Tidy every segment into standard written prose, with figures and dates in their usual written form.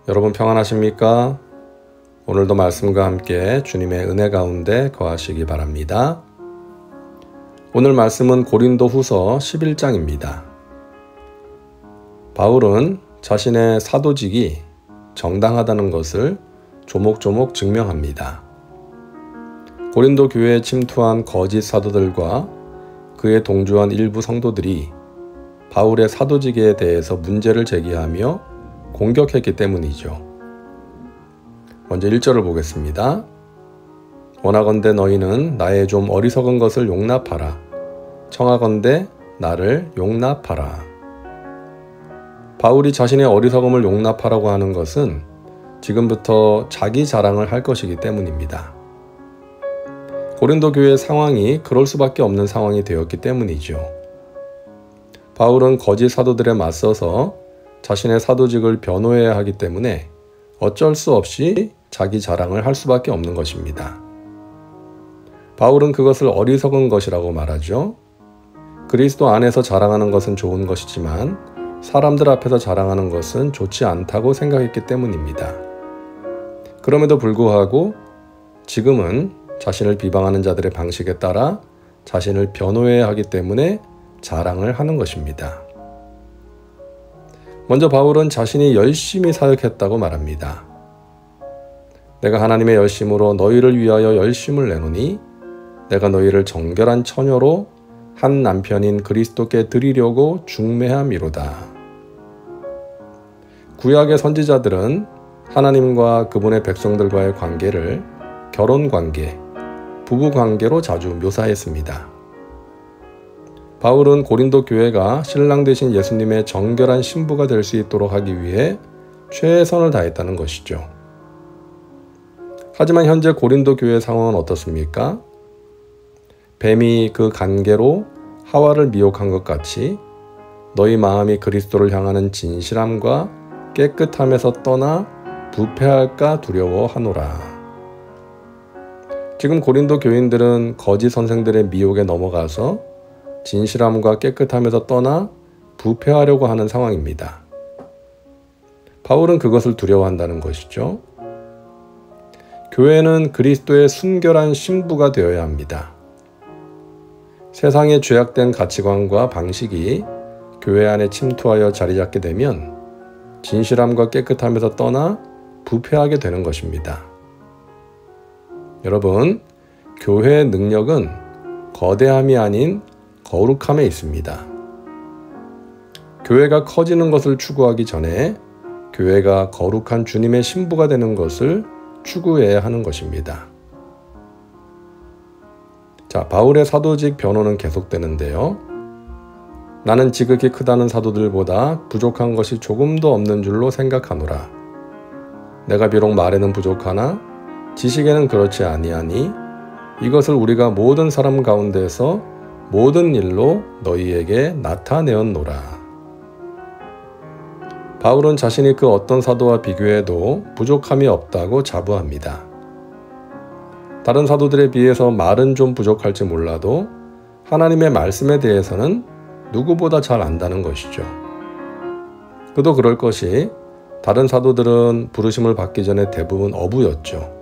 여러분 평안하십니까? 오늘도 말씀과 함께 주님의 은혜 가운데 거하시기 바랍니다. 오늘 말씀은 고린도 후서 11장입니다. 바울은 자신의 사도직이 정당하다는 것을 조목조목 증명합니다. 고린도 교회에 침투한 거짓 사도들과 그에 동조한 일부 성도들이 바울의 사도직에 대해서 문제를 제기하며 공격했기 때문이죠. 먼저 1절을 보겠습니다. 원하건대 너희는 나의 좀 어리석은 것을 용납하라. 청하건대 나를 용납하라. 바울이 자신의 어리석음을 용납하라고 하는 것은 지금부터 자기 자랑을 할 것이기 때문입니다. 고린도 교회의 상황이 그럴 수밖에 없는 상황이 되었기 때문이죠. 바울은 거짓 사도들에 맞서서 자신의 사도직을 변호해야 하기 때문에 어쩔 수 없이 자기 자랑을 할 수밖에 없는 것입니다. 바울은 그것을 어리석은 것이라고 말하죠. 그리스도 안에서 자랑하는 것은 좋은 것이지만 사람들 앞에서 자랑하는 것은 좋지 않다고 생각했기 때문입니다. 그럼에도 불구하고 지금은 자신을 비방하는 자들의 방식에 따라 자신을 변호해야 하기 때문에 자랑을 하는 것입니다. 먼저 바울은 자신이 열심히 사역했다고 말합니다. 내가 하나님의 열심으로 너희를 위하여 열심을 내노니 내가 너희를 정결한 처녀로 한 남편인 그리스도께 드리려고 중매함이로다. 구약의 선지자들은 하나님과 그분의 백성들과의 관계를 결혼관계, 부부관계로 자주 묘사했습니다. 바울은 고린도 교회가 신랑 되신 예수님의 정결한 신부가 될 수 있도록 하기 위해 최선을 다했다는 것이죠. 하지만 현재 고린도 교회 상황은 어떻습니까? 뱀이 그 간계로 하와를 미혹한 것 같이 너희 마음이 그리스도를 향하는 진실함과 깨끗함에서 떠나 부패할까 두려워하노라. 지금 고린도 교인들은 거짓 선생들의 미혹에 넘어가서 진실함과 깨끗함에서 떠나 부패하려고 하는 상황입니다. 바울은 그것을 두려워한다는 것이죠. 교회는 그리스도의 순결한 신부가 되어야 합니다. 세상의 죄악된 가치관과 방식이 교회 안에 침투하여 자리 잡게 되면 진실함과 깨끗함에서 떠나 부패하게 되는 것입니다. 여러분, 교회의 능력은 거대함이 아닌 거룩함에 있습니다. 교회가 커지는 것을 추구하기 전에 교회가 거룩한 주님의 신부가 되는 것을 추구해야 하는 것입니다. 자, 바울의 사도직 변호는 계속되는데요. 나는 지극히 크다는 사도들보다 부족한 것이 조금도 없는 줄로 생각하노라. 내가 비록 말에는 부족하나 지식에는 그렇지 아니하니 이것을 우리가 모든 사람 가운데서 모든 일로 너희에게 나타내었노라. 바울은 자신이 그 어떤 사도와 비교해도 부족함이 없다고 자부합니다. 다른 사도들에 비해서 말은 좀 부족할지 몰라도 하나님의 말씀에 대해서는 누구보다 잘 안다는 것이죠. 그도 그럴 것이 다른 사도들은 부르심을 받기 전에 대부분 어부였죠.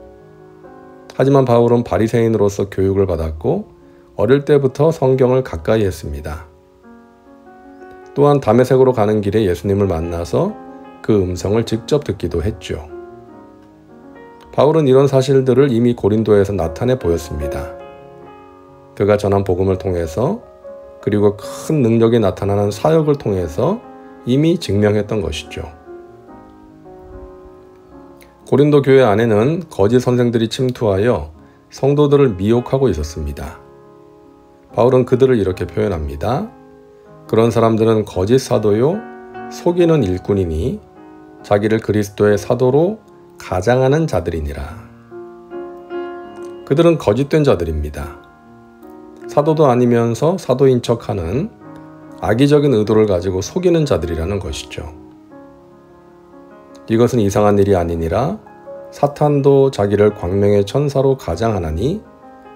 하지만 바울은 바리새인으로서 교육을 받았고 어릴 때부터 성경을 가까이 했습니다. 또한 다메섹으로 가는 길에 예수님을 만나서 그 음성을 직접 듣기도 했죠. 바울은 이런 사실들을 이미 고린도에서 나타내 보였습니다. 그가 전한 복음을 통해서 그리고 큰 능력이 나타나는 사역을 통해서 이미 증명했던 것이죠. 고린도 교회 안에는 거짓 선생들이 침투하여 성도들을 미혹하고 있었습니다. 바울은 그들을 이렇게 표현합니다. 그런 사람들은 거짓 사도요 속이는 일꾼이니 자기를 그리스도의 사도로 가장하는 자들이니라. 그들은 거짓된 자들입니다. 사도도 아니면서 사도인 척하는 악의적인 의도를 가지고 속이는 자들이라는 것이죠. 이것은 이상한 일이 아니니라 사탄도 자기를 광명의 천사로 가장하나니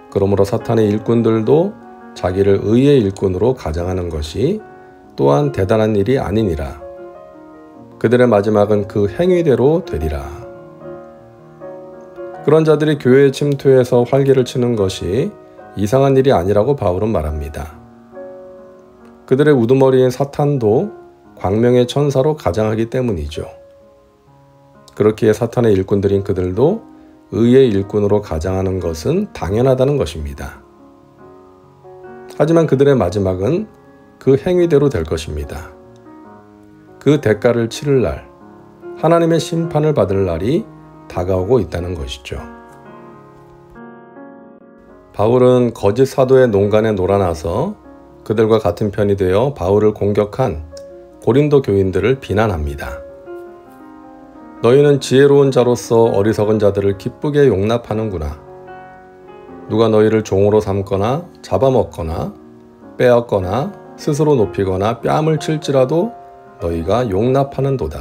그러므로 사탄의 일꾼들도 자기를 의의 일꾼으로 가장하는 것이 또한 대단한 일이 아니니라. 그들의 마지막은 그 행위대로 되리라. 그런 자들이 교회에 침투해서 활개를 치는 것이 이상한 일이 아니라고 바울은 말합니다. 그들의 우두머리인 사탄도 광명의 천사로 가장하기 때문이죠. 그렇기에 사탄의 일꾼들인 그들도 의의 일꾼으로 가장하는 것은 당연하다는 것입니다. 하지만 그들의 마지막은 그 행위대로 될 것입니다. 그 대가를 치를 날, 하나님의 심판을 받을 날이 다가오고 있다는 것이죠. 바울은 거짓 사도의 농간에 놀아나서 그들과 같은 편이 되어 바울을 공격한 고린도 교인들을 비난합니다. 너희는 지혜로운 자로서 어리석은 자들을 기쁘게 용납하는구나. 누가 너희를 종으로 삼거나 잡아먹거나 빼앗거나 스스로 높이거나 뺨을 칠지라도 너희가 용납하는도다.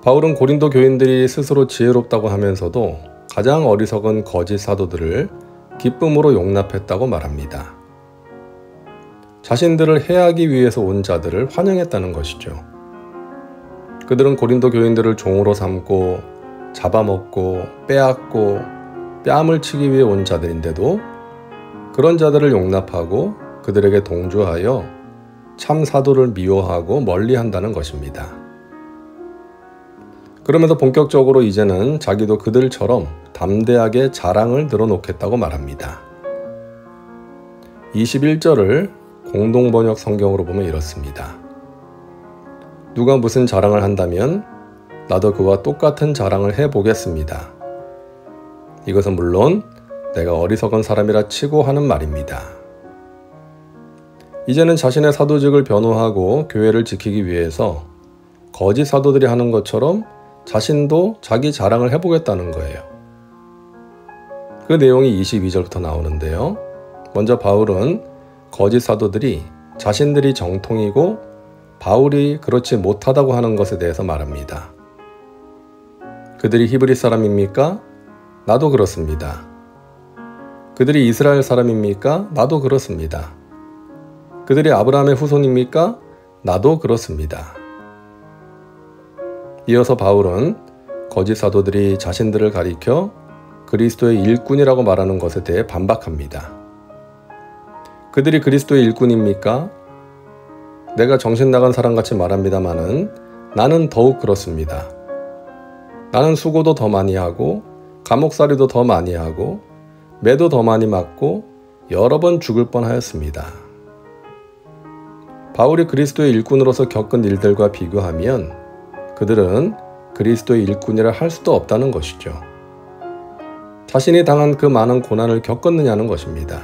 바울은 고린도 교인들이 스스로 지혜롭다고 하면서도 가장 어리석은 거짓 사도들을 기쁨으로 용납했다고 말합니다. 자신들을 해하기 위해서 온 자들을 환영했다는 것이죠. 그들은 고린도 교인들을 종으로 삼고 잡아먹고 빼앗고 뺨을 치기 위해 온 자들인데도 그런 자들을 용납하고 그들에게 동조하여 참 사도를 미워하고 멀리한다는 것입니다. 그러면서 본격적으로 이제는 자기도 그들처럼 담대하게 자랑을 늘어놓겠다고 말합니다. 21절을 공동번역 성경으로 보면 이렇습니다. 누가 무슨 자랑을 한다면 나도 그와 똑같은 자랑을 해보겠습니다. 이것은 물론 내가 어리석은 사람이라 치고 하는 말입니다. 이제는 자신의 사도직을 변호하고 교회를 지키기 위해서 거짓 사도들이 하는 것처럼 자신도 자기 자랑을 해보겠다는 거예요. 그 내용이 22절부터 나오는데요. 먼저 바울은 거짓 사도들이 자신들이 정통이고 바울이 그렇지 못하다고 하는 것에 대해서 말합니다. 그들이 히브리 사람입니까? 나도 그렇습니다. 그들이 이스라엘 사람입니까? 나도 그렇습니다. 그들이 아브라함의 후손입니까? 나도 그렇습니다. 이어서 바울은 거짓 사도들이 자신들을 가리켜 그리스도의 일꾼이라고 말하는 것에 대해 반박합니다. 그들이 그리스도의 일꾼입니까? 내가 정신 나간 사람같이 말합니다마는 나는 더욱 그렇습니다. 나는 수고도 더 많이 하고 감옥살이도 더 많이 하고 매도 더 많이 맞고 여러 번 죽을 뻔하였습니다. 바울이 그리스도의 일꾼으로서 겪은 일들과 비교하면 그들은 그리스도의 일꾼이라 할 수도 없다는 것이죠. 자신이 당한 그 많은 고난을 겪었느냐는 것입니다.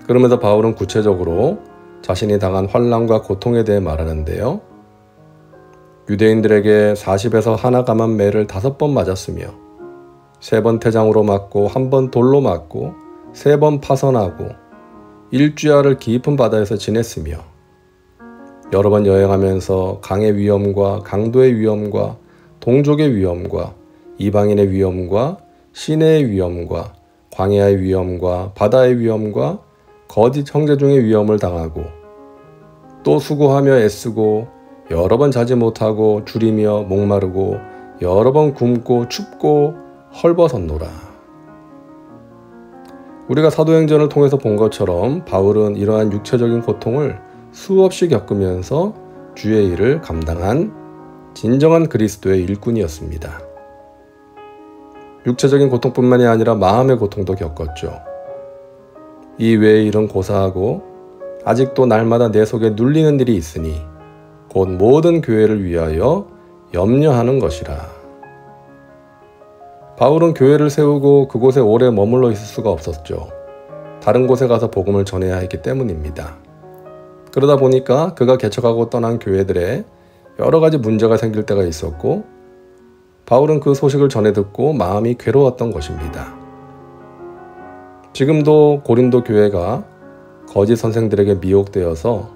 그러면서 바울은 구체적으로 자신이 당한 환난과 고통에 대해 말하는데요. 유대인들에게 40에서 하나 감한 매를 5번 맞았으며 3번 태장으로 맞고 1번 돌로 맞고 3번 파선하고 일주야를 깊은 바다에서 지냈으며 여러 번 여행하면서 강의 위험과 강도의 위험과 동족의 위험과 이방인의 위험과 시내의 위험과 광야의 위험과 바다의 위험과 거짓 형제 중의 위험을 당하고 또 수고하며 애쓰고 여러 번 자지 못하고 줄이며 목마르고 여러 번 굶고 춥고 헐벗었노라. 우리가 사도행전을 통해서 본 것처럼 바울은 이러한 육체적인 고통을 수없이 겪으면서 주의 일을 감당한 진정한 그리스도의 일꾼이었습니다. 육체적인 고통뿐만이 아니라 마음의 고통도 겪었죠. 이 외의 일은 고사하고 아직도 날마다 내 속에 눌리는 일이 있으니 곧 모든 교회를 위하여 염려하는 것이라. 바울은 교회를 세우고 그곳에 오래 머물러 있을 수가 없었죠. 다른 곳에 가서 복음을 전해야 했기 때문입니다. 그러다 보니까 그가 개척하고 떠난 교회들에 여러 가지 문제가 생길 때가 있었고 바울은 그 소식을 전해 듣고 마음이 괴로웠던 것입니다. 지금도 고린도 교회가 거짓 선생들에게 미혹되어서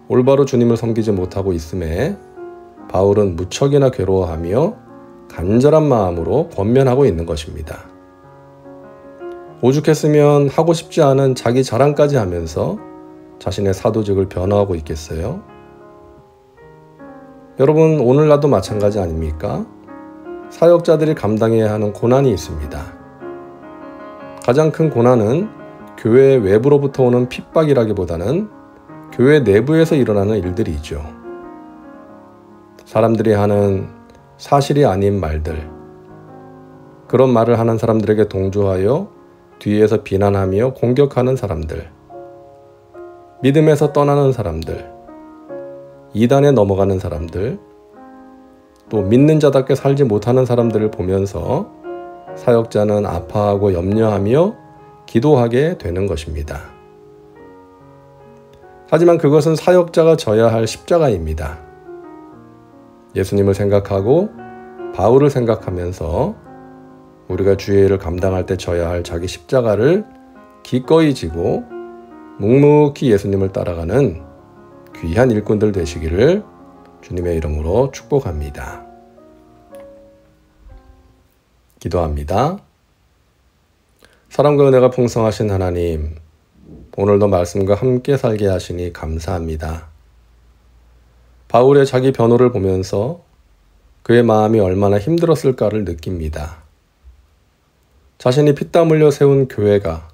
올바로 주님을 섬기지 못하고 있음에 바울은 무척이나 괴로워하며 간절한 마음으로 권면하고 있는 것입니다. 오죽했으면 하고 싶지 않은 자기 자랑까지 하면서 자신의 사도직을 변호하고 있겠어요? 여러분, 오늘날도 마찬가지 아닙니까? 사역자들이 감당해야 하는 고난이 있습니다. 가장 큰 고난은 교회 외부로부터 오는 핍박이라기보다는 교회 내부에서 일어나는 일들이죠. 사람들이 하는 사실이 아닌 말들, 그런 말을 하는 사람들에게 동조하여 뒤에서 비난하며 공격하는 사람들, 믿음에서 떠나는 사람들, 이단에 넘어가는 사람들, 또 믿는 자답게 살지 못하는 사람들을 보면서 사역자는 아파하고 염려하며 기도하게 되는 것입니다. 하지만 그것은 사역자가 져야 할 십자가입니다. 예수님을 생각하고 바울을 생각하면서 우리가 주의 일을 감당할 때 져야 할 자기 십자가를 기꺼이 지고 묵묵히 예수님을 따라가는 귀한 일꾼들 되시기를 주님의 이름으로 축복합니다. 기도합니다. 사랑과 은혜가 풍성하신 하나님, 오늘도 말씀과 함께 살게 하시니 감사합니다. 바울의 자기 변호를 보면서 그의 마음이 얼마나 힘들었을까를 느낍니다. 자신이 피땀 흘려 세운 교회가,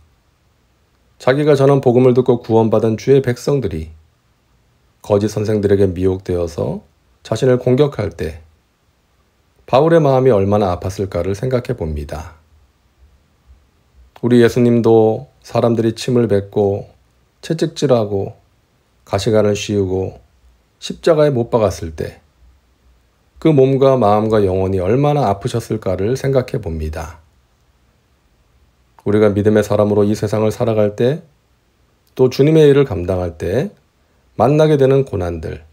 자기가 전한 복음을 듣고 구원받은 주의 백성들이 거짓 선생들에게 미혹되어서 자신을 공격할 때 바울의 마음이 얼마나 아팠을까를 생각해 봅니다. 우리 예수님도 사람들이 침을 뱉고 채찍질하고 가시관을 씌우고 십자가에 못 박았을 때 그 몸과 마음과 영혼이 얼마나 아프셨을까를 생각해 봅니다. 우리가 믿음의 사람으로 이 세상을 살아갈 때, 또 주님의 일을 감당할 때 만나게 되는 고난들,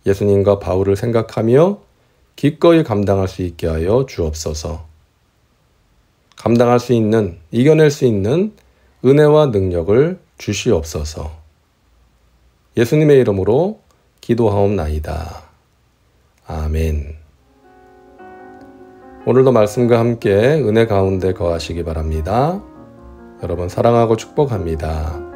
예수님과 바울을 생각하며 기꺼이 감당할 수 있게 하여 주옵소서. 감당할 수 있는, 이겨낼 수 있는 은혜와 능력을 주시옵소서. 예수님의 이름으로 기도하옵나이다. 아멘. 오늘도 말씀과 함께 은혜 가운데 거하시기 바랍니다. 여러분 사랑하고 축복합니다.